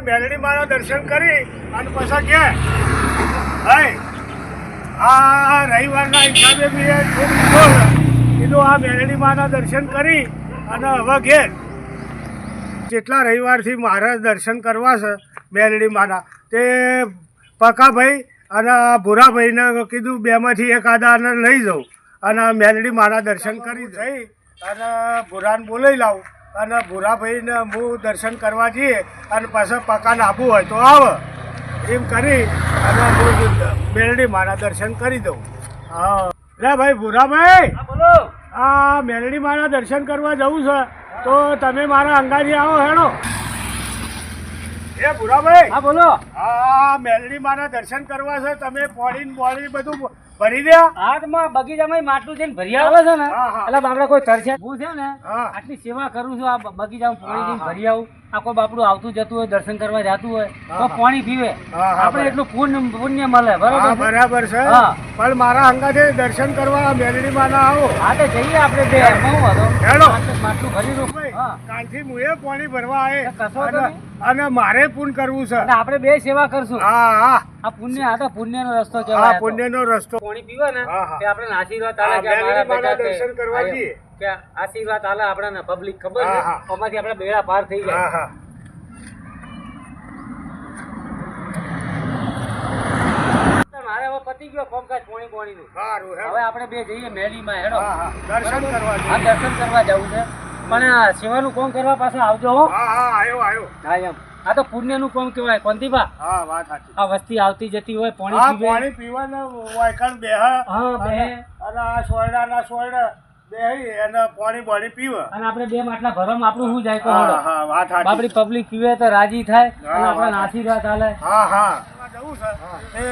મેલડી માના દર્શન કરી અને પછી ગયા ભાઈ આ રવિવારના હિસાબે બી કીધું આ મેલડી માના દર્શન કરી અને હવે ઘેર જેટલા રવિવારથી મારા દર્શન કરવા છે મેલડી માના તે પકાભાઈ અને ભૂરાભાઈને કીધું બેમાંથી એક આદાને લઈ જાઉં અને મેલડી માના દર્શન કરી જઈ અને ભૂરાને બોલાવી લાવું અને ભૂરાભાઈને હું દર્શન કરવા જઈએ અને પાછા પકાને આપવું હોય તો આવે એમ કરી અને હું મેલડી માના દર્શન કરી દઉં હા રે ભાઈ ભૂરાભાઈ બોલો આ મેલડી માના દર્શન કરવા જવું છે તો તમે મારા અંગાથી આવો હેડો એ ભૂરાભાઈ હા બોલો આ મેલડી માના દર્શન કરવા છે તમે પોણી બધું ભરી દે હાથમાં બગીચામાં માટલું જઈને ભરી આવે છે ને હા, હા. એટલે આપણે કોઈ તરસ્યા હું છે ને હા. આટલી સેવા કરું છું આ બગીચામાં પાણી જઈને હા, ભરી આવું આ કોઈ બાપડું આવતું જતું હોય દર્શન કરવા જતું હોય તો હા. પાણી પીવે હા, હા, આપણે બરાબર. એટલું પુણ્ય મળે હા બરોબર છે? બરાબર છે હા. પણ મારા અંગાથી દર્શન કરવા મેલડી માના આવો હા તો જઈએ આપણે બે બહુ હતો હેડો. માટલું ભરી દઉં હા કાલથી હું એ પાણી ભરવા તો કશો આવે વાંધો નહીં. અને મારે પૂન કરવું છે અને આપણે બે સેવા કરશું હા હા આ પુણ્ય આ તો પુણ્યનો રસ્તો આ કહેવાય આ તો. પુણ્યનો રસ્તો પાણી પીવે ને હા, હા. તે આપણે આશીર્વાદ હા, આલે કે મેલડી અમારા માના બેટા દર્શન કરવા આયો. જઈએ. કે આશીર્વાદ આલે આપણને પબ્લિક ખબર છે હા, હા. આમાંથી આપણે બેડા પાર થઈ હા જાય હા મારે હવે પતી ગયો કામકાજ પોણી નું સારું હવે હેડો. આપણે બે જઈએ મેલીમાં હેડો હા હા દર્શન કરવા હા જઈએ. દર્શન કરવા જવું છે પણ આ સેવાનું કોમ કરવા પાસે આવજો હો હા હા આવ્યો હા એમ આ તો પુણ્યનું કોમ કહેવાય કોંતીબા હા વાત સાચી આ વસ્તી આવતી જતી હોય હા પાણી પીવે પાણી પીવાના વાયકણ બેહ હા, બેહે. અને આ સોયડા બેહી અને પાણી પીવે અને આપણે બે માટલા ભરવામાં આપણું શું જાય કહો હા હેડો. હા વાત સાચી આપણી પબ્લિક પીવે તો રાજી થાય હા, અને આપણને વાત આશીર્વાદ આલે હા હા જવું છે એ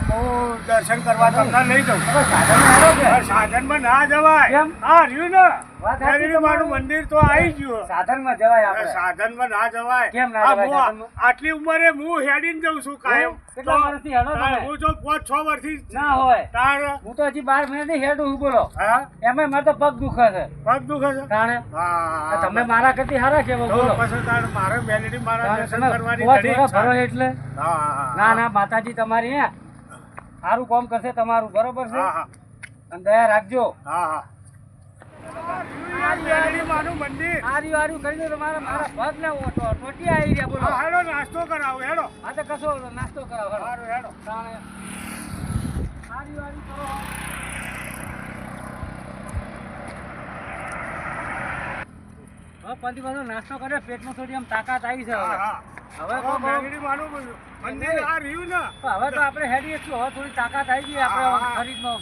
હું દર્શન કરવા તમને લઈ જાઉં સાધનમાં ના જવાય કેમ? હા રહ્યું ને વાત સાચી મેલડી માનું મંદિર તો આવી ગયું સાધનમાં જવાય આપણે સાધનમાં ના જવાય કેમ ના આ જવાય હું સાધનમાં? આટલી ઉંમરે હું હેડીને જઉં છું કાયમ કેટલા વર્ષથી હેડો તમે? હું જો 5-6 વર્ષથી ના હોય તાર હું તો હજી 12 મહિનાથી હેડું હું બોલો હા એમાં મારે તો પગ દુખે છે પગ દુખે છે તાણે હા તમે મારા કરતી હારા કેવો તો બોલો પછી તાર મારે મેલડી મારા તાણે દર્શન તમે કરવાની પોચ ઘણી વર્ષ ઈચ્છા. ભરો એટલે હા હા ના ના માતાજી તમારી હે સારું કામ કરશે તમારું બરોબર છે હા હા અને દયા રાખજો હા હા મેલડી માનું મંદિર આરી વારું કરી દો તમારા મારા પગ ને ટોટી આવી રહ્યા બોલો હા, હેડો નાસ્તો કરાવો હેડો આ તો કશો નાસ્તો કરાવો હેડો. સારું હેડો તાણે આરી વારું કરો હવે પંથી બધો નાસ્તો કર્યો પેટમાં થોડી આમ તાકાત આવી છે હા હવે હા હવે હવે તો બહુ- મેલડી માનું મંદિર આ રહ્યું ને હવે તો આપણે હેડીએ છીએ હવે થોડી તાકાત આવી ગઈ આપણે હા, હા. ખરીદમાં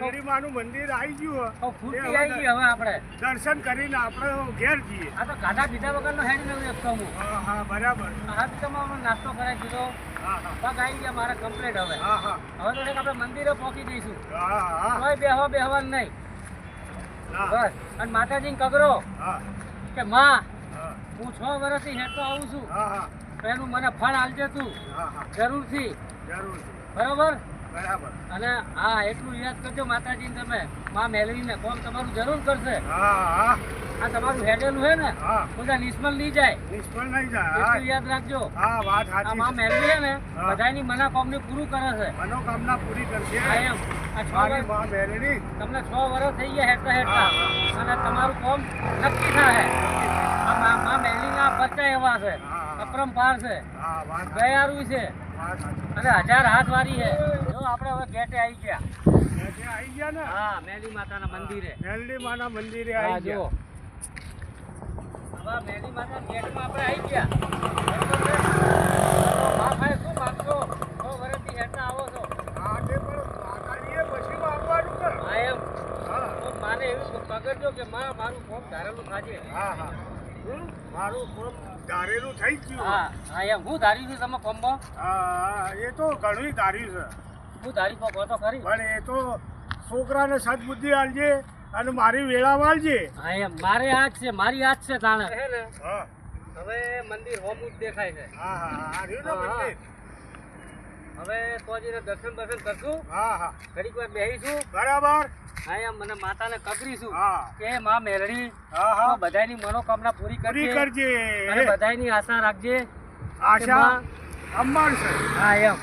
મેલડી માનું મંદિર આવી ગયું તો ફૂટી તે હવે આવી ગઈ હવે આપણે દર્શન કરીને આપણે ઘેર જઈએ આ તો ખાધા પીધા વગરનો હેડી નથી શકતો હું હા હા બરાબર આ પીધામાં અમે નાસ્તો કરાવી દીધો હા હા પગ આવી ગયા મારા કમ્પ્લીટ હવે હા હા હવે તો આપણે મંદિરે પહોંચી દઈશું હા હા કોઈ બેહવાનું નહીં હા બસ અને માતાજીને કગરો હા કે માં હા હું 6 વર્ષથી હેઠતો આવું છું હા હા તો એનું મને ફળ આલજે તું હા હા જરૂરથી જરૂર બરોબર બરાબર અને હા એટલું યાદ કરજો માતાજીને તમે માં મેળવીને કોમ તમારું જરૂર કરશે હા હા આ તમારું હેડેલું છે ને હા બધા નિષ્ફળ નહીં જાય નિષ્ફળ નહીં જાય એટલું યાદ રાખજો હા વાત આ સાચી માં છે. મેળવી છે ને હા. બધાની મના કોમને પૂરું કરે છે મનોકામના પૂરી કરશે હા એમ આ 6 મારી વર્ષ માં મેલડી તમને 6 વર્ષ થઈ ગયા હેઠતા હેઠતા અને તમારું કોમ નક્કી થાય આ માં મેળવીના બચ્ચા એવા છે હા. અપરંપાર છે હા વાત દયાળુ છે વાત સાચી. અને 1000 હાથ વાળી છે જો આપણે હવે ગેટે આવી ગયા ત્યાંથી આવી ગયા ને હા મેલી માતાના મંદિરે મેલડી માના મંદિરે હા આવી જો ગયા હવે મેલી માતાના ગેટમાં આપણે આવી ગયા બરોબર છે? તો મા ભાઈ શું માગશો 6 વર્ષથી હેઠતા આવો છો હા તે પણ માતાજીએ પછી આવવાનું ને હા એમ હા તો માને એવી પકડજો કે માં મારું ફોર્મ ધારેલું ખાજે હા હા મારું કોમ ધારેલું થઈ જ ગયું હા હા એમ હું ધાર્યું છું તમે ફોર્મમાં હા એ તો ઘણું ધાર્યું છે હું ધારી કહો તો ખરી પણ એ તો છોકરાને સદબુદ્ધિ આલજે અને મારી વેળા વાળજે હા એમ મારે આ જ છે મારી આ જ છે તાણે હા હવે મંદિર હોમું જ દેખાય છે હા હા હા રહ્યું ને હા, હા. મંદિર હવે તો જઈને દર્શન કરશું હા હા ઘડીક વાર બેહીશું બરાબર હા એમ મને માતાને કગરીશું હા કે માં મેલડી હા હા બધાની મનોકામના પૂરી પૂરી કરજે કરજે અને બધાની આશા રાખજે આશા અંબાણ છે. હા એમ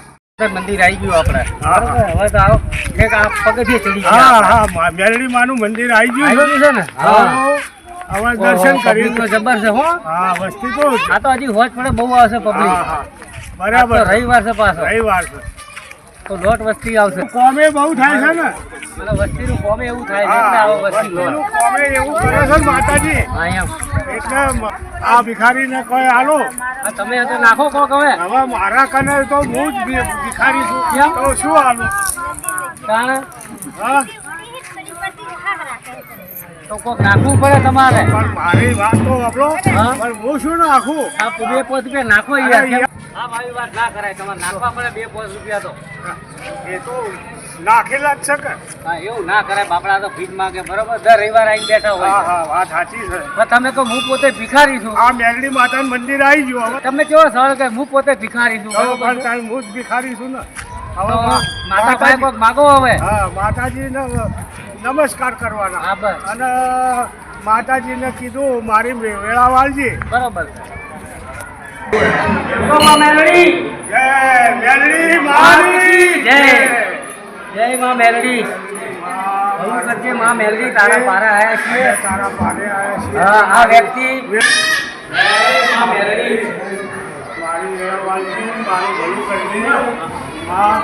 મંદિર આવી ગયું આપણે. હા, હા. બરાબર. હવે તો આવો એક આ પગથિયે ચડી હા ગયા હા મેલડી માનું મંદિર આવી ગયું આવી ગયું છે ને? હા હવે દર્શન કરી પબ્લિક તો જબર છે હો. હા વસ્તી તો આ તો હજી હોજ પડે બહુ આવશે પબ્લિક. હા હા બરાબર આ તો રવિવાર છે પાછો રવિવાર છે તો લોટ વસ્તી આવશે. કોમે બહુ થાય છે ને અને વસ્તીનું કોમે એવું થાય છે એટલે હા આવો વસ્તી વસ્તીનું લોટ. કોમે એવું કરે છે ને માતાજી હા એમ. એટલે આ ભિખારીને કોઈ હાલો આ તમે તો નાખો કોક હવે. હવે મારા કને તો હું જ ભિખારી છું કેમ? તો શું હાલું કારણ હા તો કોક નાખવું પડે તમારે. પણ મારી વાત તો આપણો હા? પણ હું શું નાખું આ 2-5 રૂપિયા નાખો યાર. અરે યાર. હા ભાઈ વાત ના કરાય તમારે નાખવા પડે 2-5 રૂપિયા તો. એ તો નાખેલા જ છે કે હા એવું ના કરાય બાપડા તો ભીખ માંગે બરોબર. દર રવિવાર આવીને બેઠા હોય હા છે. હા વાત સાચી છે પણ તમે કહો હું પોતે ભિખારી છું. આ મેલડી માતાનું મંદિર આવી ગયું હવે તમે કેવો સવાલ કે હું પોતે ભિખારી છું હવે બરોબર પણ છે? તારે હું જ ભિખારી છું ને તો હવે માતા પાસે કોક માગો હવે. હા માતાજીને નમસ્કાર કરવાના હા બસ અને માતાજીને કીધું મારી વેળા વાળજી બરોબર છે. તો માં મેલડી જય મેલડી મારી જય. જય માં મેલડી. ભલું કરજે માં મેલડી તારા પારા આયા છીએ. તારા પારે આવ્યા છીએ હા આ વ્યક્તિ જય માં મેલડી. મારી વેળા વાળજી મારું ભલું કરજે હા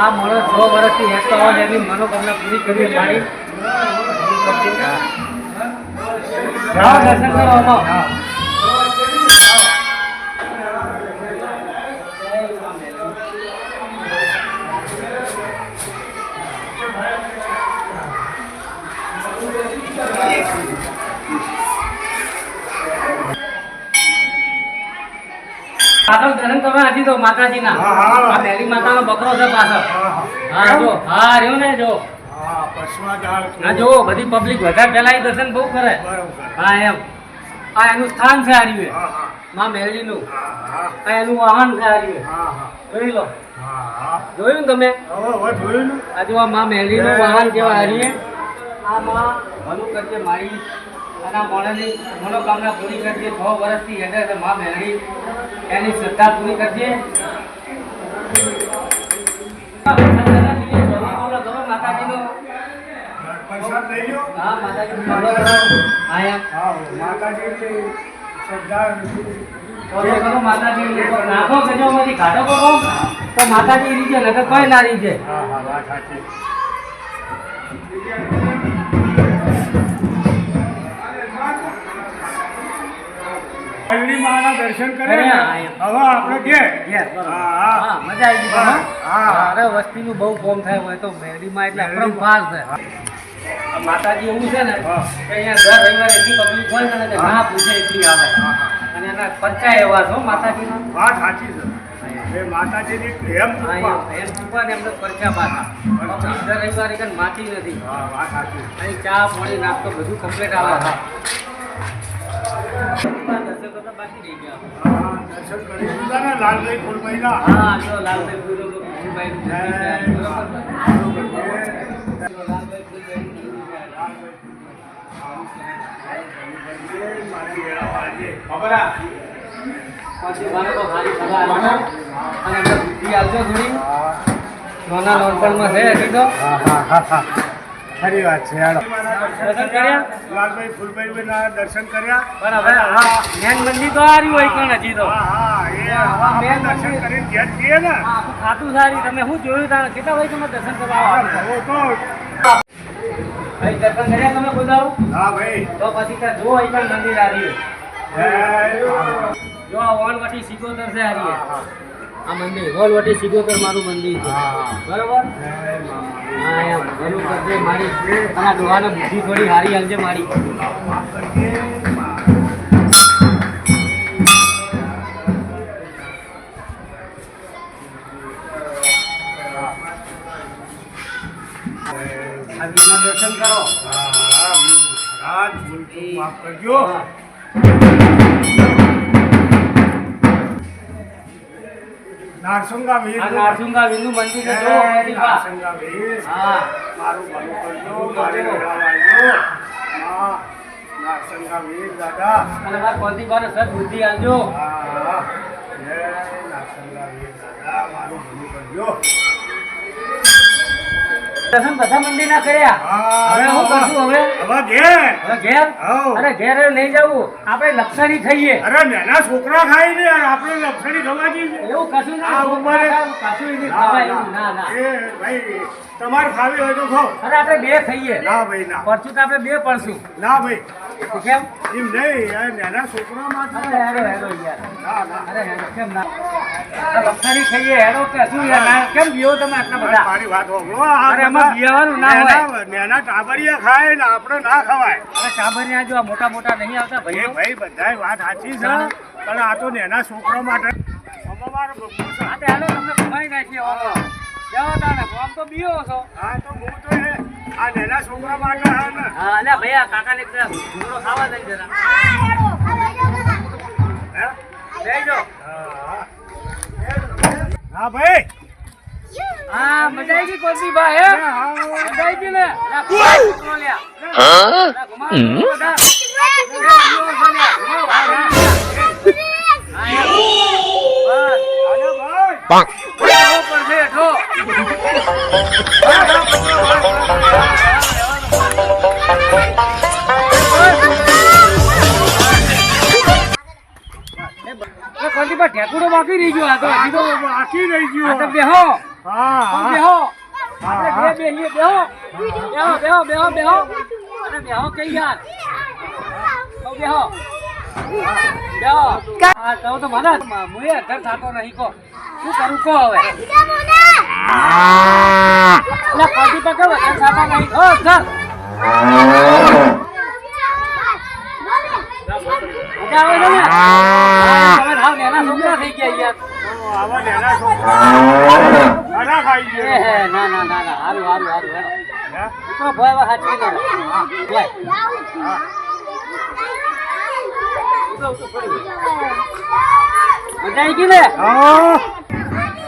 આ માણસ 6 વર્ષથી હેઠતો હોય એની મનોકામના પૂરી કરવી મારી. જાઓ દર્શન કરો આવો. પાછળ દર્શન કરવા હજી તો માતાજીના. હા, હા. આ મેલી માતાનો બકરો છે પાછળ. હા હા જો હા રહ્યો ને જો. હા પશ્ચિમાદાર હા જો બધી પબ્લિક વધારે પહેલા દર્શન બહુ કરે. બરોબર હા એમ. આ એનું સ્થાન છે આ રહ્યું. હા હા માં મેલડીનું. હા આ એનું વાહન છે આ રહ્યું. હા હા જોઈ લો. હા હા જોયું ને તમે? હવે જોયું ને આ જો આ માં મેલડીનું વાહન કેવા હારીએ. આ માં ભલું કરજે મારી અને આ મોણાની મનોકામના પૂરી કરજે. 6 વર્ષથી હેઠે છે માં મેલડી. એની શ્રદ્ધા પૂરી કરજે. માતાજીનો પ્રસાદ લઈ લો હા માતાજીનો હા એમ. હા માતાજીની શ્રદ્ધા બોલો કરો માતાજી નાખો ગજોમાંથી કાઢો કરો તો માતાજી રીજે નકર કોઈ ના રીજે. હા હા વાત સાચી મેલડી માના દર્શન કરે ને કર્યા, હા, હવે આપણે કે Yes, બરોબર. હા, હા. હા મજા આવી ગઈ તો, હા? હા. અરે વસ્તીનું બહુ કોમ થાય હોય તો મેરડીમાં એટલે અપરંપાર છે. આ માતાજી એવું છે ને હા. કે અહીંયા દર રવિવારે એટલી પબ્લિક હોય ને કે ના પૂછે એટલી આવે. અને એના ખર્ચા એવા છે હો માતાજીના. વાત સાચી છે એ માતાજીની પ્રેમ હા, કૃપા. એમ કૃપા ને એમને ખર્ચા પાછા. પબ્લિક દર રવિવારે કઈ માતી નથી. હા વાત સાચી અહીં ચા પાણી નાસ્તો બધું કમ્પ્લીટ આવે છે. દર્શન કરતા બાકી રહી ગયા. હા દર્શન કરી દીધા ને લાલભાઈ ફૂલભાઈના હા જો લાલભાઈ ભૂલો ભૂલભાઈ નું મંદિર છે. બરોબર ને? જો લાલભાઈ ભૂલભાઈ નું મંદિર છે. મારી વેળા વાળજે. પછી મને તો સારી સલાહ આપજો. અને એમને બુદ્ધિ આપજો થોડી. નાના નોનપણમાં છે હજી તો. ખરી વાત છે હેડો. દર્શન કર્યા? લાલભાઈ ફૂલભાઈના દર્શન કર્યા પણ હવે આ મેન મંદિર તો આ રહ્યું હોય કણ હજી તો. હા હા એ આપણે દર્શન કરીને ઘેર જઈએ ને આ આખું ખાતું સારી તમે શું જોયું તાણે કેટલા વાગે તમે દર્શન કરવા આવો? હવે તો ભાઈ દર્શન કર્યા તમે બોલાવો હા ભાઈ તો પછી ત્યાં જો અહીં પણ મંદિર આ રહ્યું. જો આ વનવટી સિકોતર છે આ રહ્યું. આ મંદિર વનવટી સિકોતર મારું મંદિર છે. બરોબર હા એમ ભલું કરજે મારી અને આ ડોહાને બુદ્ધિ થોડી હારી હાલજે મારી. આ વીરના દર્શન કરો. રાજ ભૂલચૂક માફ કરજો હા. નારસુંગા વીર આ નારસુંગા વીરનું મંદિર છે જો એની પાસે. નારસુંગા વીર હા મારું ભલું કરજો મારી વેળા વાળજો હા નારસુંગા વીર દાદા અને મારા કોંતી કોને સદ બુદ્ધિ આલજો. હા જય જો દર્શન બધા મંદિરના કર્યા. હવે હું કરશું હવે? હવે ઘેર હવે ઘેર? હાઉ. અરે ઘેર હવે લઈ જવું. આપણે લક્ષણી ખાઈએ. અરે નાના છોકરા ખાઈ ને યાર, આપણે લપસણી ખવાતી છે. એવું કશું ના આ ઉંમરે? કશું નહીં ખવાય એવું. ના ના. એ ભાઈ તમારે ખાવી હોય તો ખાઓ. અરે આપણે બે ખાઈએ. ના ભાઈ ના, પરસું તો આપણે બે પડશું. ના ભાઈ તો કેમ? એમ નહીં યાર, નાના છોકરા માટે. અરે હેડો હેડો યાર. ના ના, અરે હેડો કેમ ના? આ લક્ષણી ખાઈએ હેડો કે શું યાર? ના, કેમ બીવો તમે આટલા બધા? મારી વાત સાંભળો. આ અરે એમાં બીવાનું ના હોય. નાના ટાબરિયા ખાય ને આપણે ના ખવાય. અરે કાબરિયા જો આ મોટા મોટા નહીં આવતા એ ભાઈઓ. ભાઈ બધાય વાત સાચી છે, પણ આ તો નાના છોકરા માટે અમારો બબુ છે. આ તો હેડો તમને ઘુમાઈ નાખીએ હવે. જાઓ તાને આમ તો બીવો છો. હા તો હું તો એ આ નાના છોકરા માટે હા ને. હા અલ્યા ભાઈ આ કાકાને એક ઘૂંગરો ખાવા દઈ જરા. હે? લઈ જાઓ. હા. હા ભાઈ. હા મજા આવી ગઈ કોલસીભાઈ હે? હા. મજા આવી ગઈ ને? અલા, ઘુમાવો લ્યા. અલા, ઘુમાવો બધા. ઘુમાવો લ્યા. ઘુમાવો. હા, હા. હા, એમ. બસ. અરે ભાઈ. બેઠો પડશે, બેઠો. એ કોલસીભાઈ ઠેકુડો બાકી રહી ગયો આ તો. હજી તો બાકી રહી આ તો ગયું. બેહો. હા આમ હા. બેહો. આપણે બે બેહીએ, બેહો. બેહો, બેહો, બેહો, બેહો. અરે બેહો કઈ યાર. તો બેહો. બેહો. આ તો તો મને મુએ અધર થાતો નહીં કો. શું કરું કો હવે? એટલે પાછી તો કેવો અધર થાતો નહીં. ઓ સર. મજા આવે છે ને? તમે હાવ નાના છોકરા થઈ ગયા યાર. આવા નાના છોકરા નાના ખાઈ એ ગયો. હે, ના ના ના ના હારું હારું હારું હેડો. હે? તો ભય હવે હાચવી દો. ભય. હા. ઉઠો, ઉઠો, પડી ગયો. મજા આવી ગઈ ને? હા.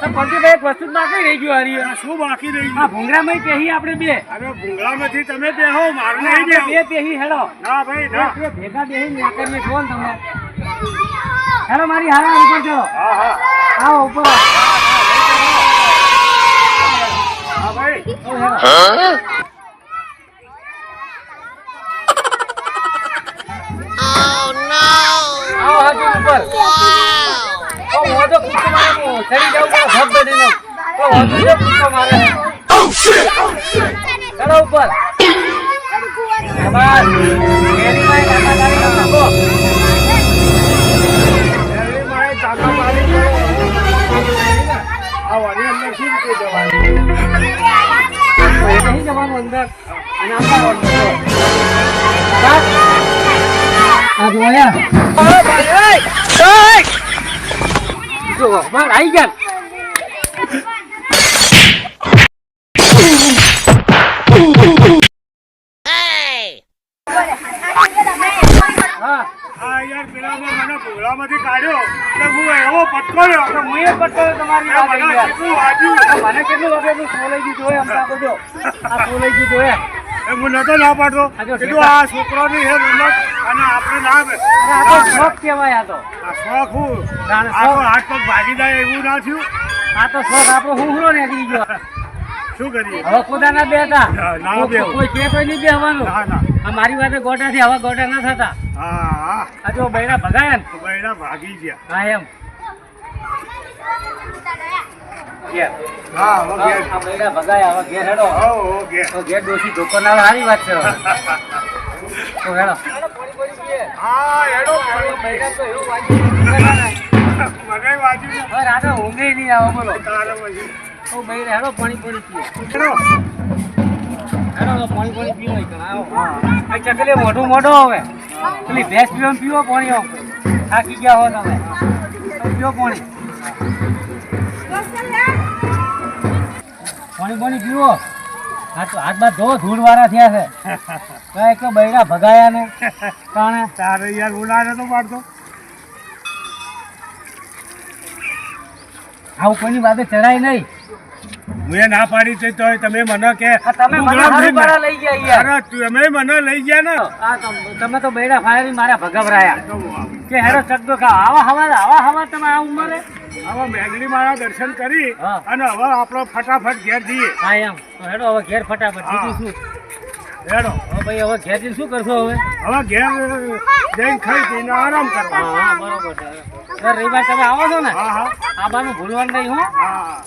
તો પંકીભાઈ એક વસ્તુ જ બાકી રહી ગયું હારી. આ શું બાકી રહી આ ગયું? ભૂંગરામાં પહેરી આપણે બે. અરે ભૂંગળામાંથી તમે બેહો, મારે નહીં આપણે બેહવું. બે પહેરી હેડો. ના ભાઈ ના. બે ભેગા બેહી નાકરને જુઓ ને તમે. હેડો મારી હારા ઉપર ચલો. હા હા. આવો ઉપર. હા ભાઈ. ઓ હેડો. આવો હાજી ઉપર. ઓ મોટો કૂદકો મારે હું ચડી જાઉં તો ભગ બદીનો. ઓ મોટો જો કૂદકો મારે. હેડો ઉપર. આભાર. મેરી માય કાકા તારી કાકો. એની માએ તાકા મારી કરો. આ વાળી અંદર શી રીતે જવાનું? અહીં જવાનું અંદર અને અંદર આ જોયા જો બસ આવી ગયા હા આ યાર પેલામાં મને ભૂંગળામાંથી કાઢ્યો એટલે હું એવો પટકોડ્યો તો હું એ પટ્ટો તમારી વાત મને આવી કેટલું વાગ્યું. ગયા મને કેટલું વગર સોલાઈ ગયું જોઈએ આમ તો જો આ સોલાઈ ગયું જોઈએ એ હું નતો ના પાડતો. આ જો કીધું આ છોકરાની છે રમત અને આપણે ના આવે. આ તો શોખ કહેવાય આ તો આ શોખ હું જાણે આખો શોખ. હાથ પગ ભાગી જાય એવું ના થયું. આ તો શોખ આપણો હુંહરો નીકળી ગયો શું કરીએ? હવે ખુદાના બે હતા ના બેહવું. કોઈ કે તો નહીં બેહવાનું ના ના. આ મારી વાતે ગોટાથી હવે ગોટા ના થતા હા હા. આ જો બૈરા ભગાયા ને બૈરા ભાગી ગયા. હા એમ ઘેર. હા હવે ઘેર. આ બૈરા ભગાયા હવે ઘેર હેડો હો ઘેર. તો ઘેર ડોસી ધોકો ના આવે સારી વાત છે હવે. તો હેડો હા હેડો. બૈરા તો એવું વાગ્યું મને વાંચ્યું ને. હવે રાતે ઊંઘે નહીં આવે બોલો તારે પછી. તો બૈરા હેડો પાણી પાણી પીએ હેડો. હેડો હવે પાણી પાણી પીવો આવો આ ચકલી મોઢું મોઢો હવે પેલી ભેંસ પીવાનું પીવો પાણી આવો થાકી ગયા હો તમે તો પીવો પાણી પાણી પાણી પીવો હાથ બાદ ધો ધૂળ વાળા થયા છે કઈ તો બૈરા ભગાયા ને કારણે તારે યાર ઉના નતો પાડતો. આવું કોઈની વાતે ચડાય નહીં મેં ના પાડી છે તોય તમે મને કે આ તમે મને હારું પાડા લઈ ગયા યાર અરે તમે મને લઈ ગયા ને. આ તમે તો બૈરા ફાયરી મારા ભગવરાયા કે હેરો ચકદો ખા આવા હવા તમે આ ઉંમરે હવે મેલડી માના દર્શન કરી હા. અને હવે આપણે ફટાફટ ઘેર જઈએ. હા એમ તો હેડો હવે ઘેર ફટાફટ હા. બીજું શું હેડો હવે ભાઈ હવે ઘેર જઈને શું કરશો હવે હવે ઘેર જઈને ખાઈ પીને આરામ કરવા. હા હા બરોબર છે દર રવિવાર તમે આવો છો ને હા હા આબાનું ભૂલવાનું નહીં હો હા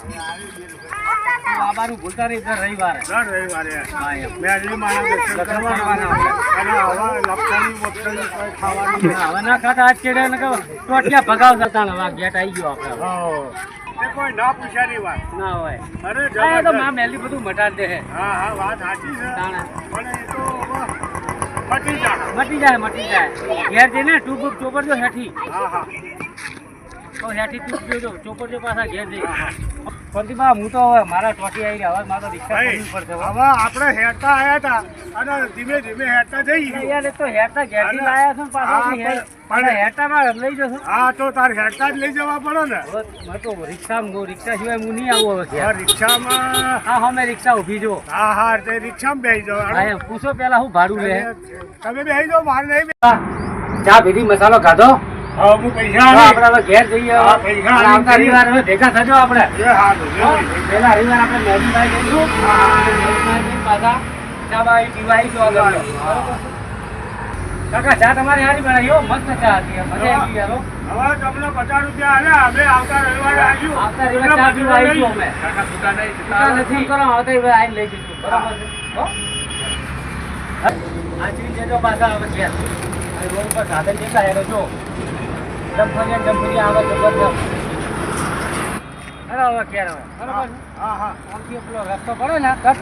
આબાનું ભૂલતા નહીં દર રવિવારે દર રવિવારે હા એમ મેલડી માના દર્શન કરવાના અને હવે લપસણી બોટલી કોઈ ખાવાનું નહીં. હા, હવે ના ખાતા આજ કેડે ને કહો ટોટિયા ભગાવતા હતા ને હવે આ ગેટ આવી ગયો આપણે હા. એ કોઈ ના પૂછ્યાની વાત. ના હોય અરે આ તો જબરદસ્ત. માં મેલી બધું મટાડ દે હે હા હા વાત સાચી છે તાણે. પણ એ તો હવે પતી જાય. મટી જાય ઘેર જઈને ટૂંક ચોપડજો હેઠી હા હા તો હેઠી ટૂંક જોજો ચોપડજો પાછા ઘેર જઈ પ્રતિભા હું તો હવે મારા ટોટી આવી રહ્યા હવે મારે તો રિક્ષા ભાઈ, કરવી પડશે હવે. હવે આપણે હેરતા આવ્યા હતા અને ધીમે ધીમે હેરતા જઈએ. યાર એ તો હેઠા ઘેરથી લાયા છો ને પાછા હા, પણ- હેઠામાં લઈ જશો હા તો તાર હેરતા જ લઈ જવા પડે ને. હવે મેં તો રિક્ષા સિવાય હું નહીં આવું હવે ઘેર હા, રિક્ષામાં હા હા મેં રિક્ષા ઊભી જો હા હા તે રિક્ષામાં બેસી જાઓ. હા એમ પૂછો પેલા હું ભાડું લે તમે બેસી જાઓ મારે નહીં ચા પીધી મસાલો ખાધો હા હું પૈસા હવે આલી. આપણે હવે ઘેર જઈએ હા, હવે. પૈસા અને આવતા આલી. રવિવાર હવે ભેગા થજો આપણે એ હારું, એ હારું. પેલા રવિવાર આપણે મેરીબાઈ જઈશું મેરીબાઈ જઈને પાછા ચા બાઈ પીવા આવી જવા દો. કાકા ચા તમારી હારી બનાવી હો મસ્ત ચા હતી મજા આવી યાર હો. હવે તમને 50 રૂપિયા આલ્યા અમે આવતા રવિવારે આવ્યું. આવતા રવિવારે ચા પીવા આવીશું અમે. કાકા છૂટા નહીં, ચા નથી કરો આવતા રવિવારે આવીને લઈ જઈશું બરાબર છે હો આચરી જજો પાછા હવે ઘેર અને રોડ ઉપર સાધન જતા હેડો જો ડમ્ફરિયા આવે જબરદસ્ત હવે ઘેર હવે બરાબર છે હા હા આમથી પેલો રસ્તો પડે ને કટ